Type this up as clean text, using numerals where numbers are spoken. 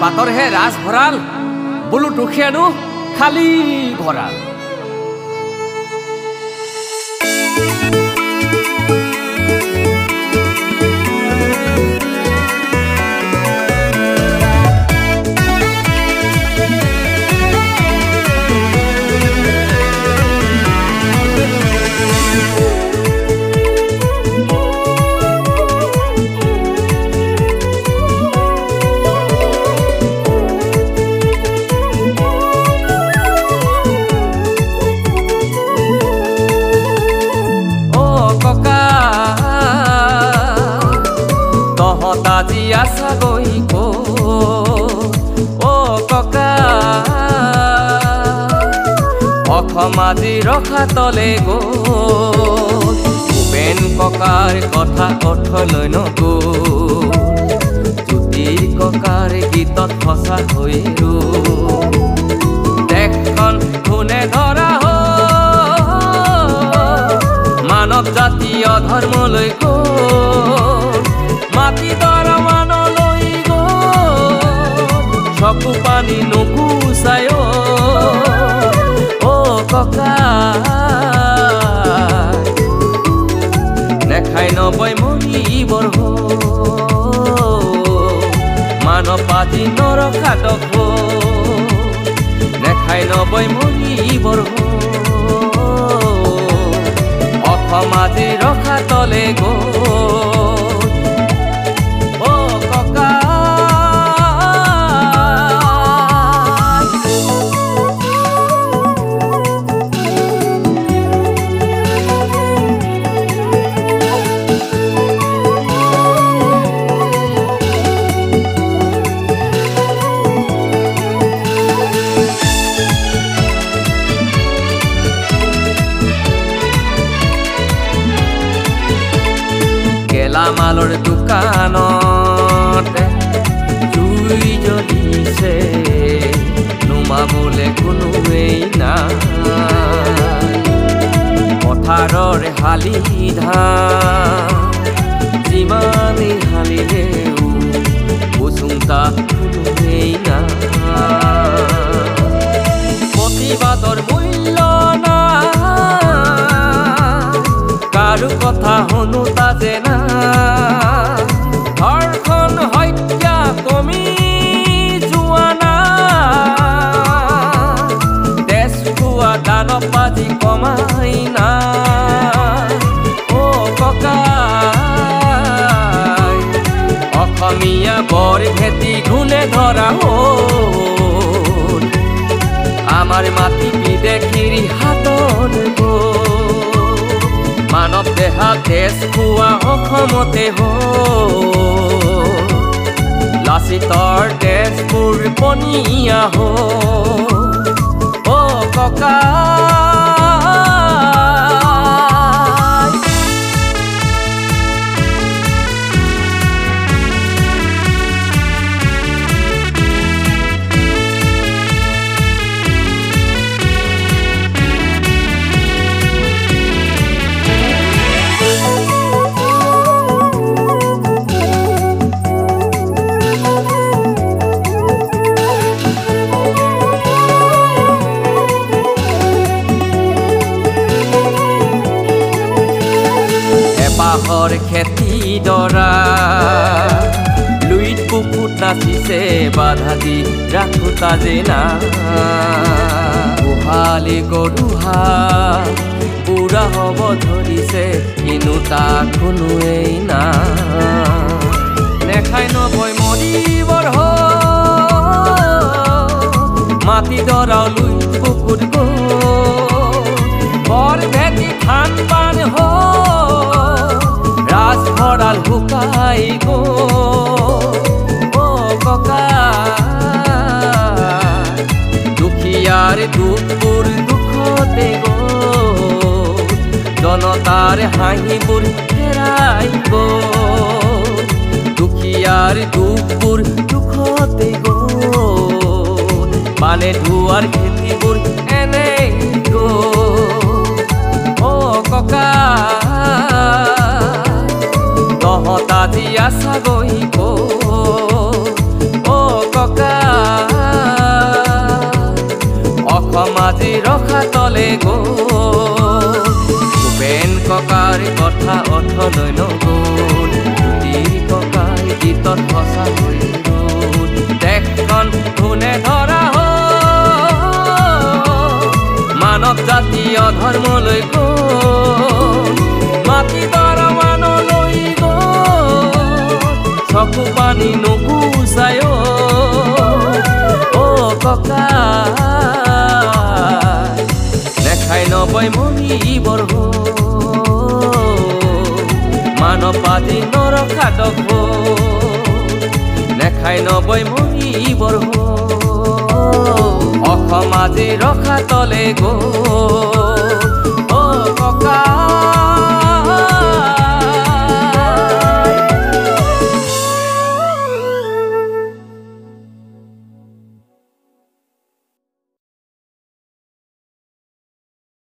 পাতৰ হে ৰাজ ভৰাল বোলো দুখীয়ানো খালি ভৰাল আশা গৈ কো ও ককা অসমাজি ৰখা তলে গো ভূপেন ককাৰ কথা অথলৈ নগো জ্যোতি ককাৰ গীতত সঁচা হৈ ৰো দেশখন কোনে ধৰা মানৱ জাতি অধৰ্মলৈ গো মাটি দৰা মানলৈ গো চকু পানী নুগুচায় ও ককা নেখাই নবৈ মৰিবৰ মানৱ আজি নৰখাতক নেখাই নবৈ মৰিবৰ অসম আজি ৰখা তলে গো গেলামালৰ দোকানতে জুই জ্বলিছে নুমাবলৈ কোনোৱেই নাই পথাৰৰ শালি ধান যিমানেই শালিলেও উচুংতা কোনোৱেই নাই প্ৰতিবাদৰ মূল্য নাই কাৰো কথা শুনো তাজে না ঘৰখন হত্যা কমি যোৱা না দেশ খোৱা দানৱ আজি কমাই না ও ককা অসমীয়া বৰ খেতি ঘূনে ধৰা হ'ল আমাৰ মাটি বিদেশীৰ হাতত মানৱ দেহা দেশ খোৱা অসমতে লাচিতৰ দেশবোৰ পনীয়া ও ককা বাহৰ খেতি দৰা লুইত বুকুত নাচিছে বাধা দি ৰাখো তাজে না গোহালি গৰুহা বুঢ়া হ'ব ধৰিছে কিন্তু তাক কোনোৱেই না নেখাই নবৈ মৰিবৰ মাটি দৰা লুইত বুকুত গো বৰ ভেটি ধান পান ৰাজ ভৰাল শুকাই গো ও ককা দুখীয়াৰ দুখবোৰ দুখতে গো জনতাৰ হাঁহিবোৰ হেৰাই গো দুখীয়াৰ দুখবোৰ দুখতে গো মানে ধোৱাৰ খেতিবোৰ এনেই গো ও ককা তহঁত আজি আছা গৈ ও ককা ৰখা তলে গ'ল ভূপেন ককাৰ কথা অৰ্থলৈ নগ'ল জ্যোতিৰ ককাই গীতত সঁচা হৈ ৰ'ল দেশখন কোনে ধৰা মানৱ জাতি অধৰ্মলৈ গ'ল মাটি দৰমানলৈ গ'ল চকু পানী নুগুচাই অ' ককা নেখাই নবৈ মৰিবৰ মানৱাধি নৰখা দখ নেখাই নবৈ মৰিবৰ অসম আজি ৰখা তলে গ'ল অ' ককা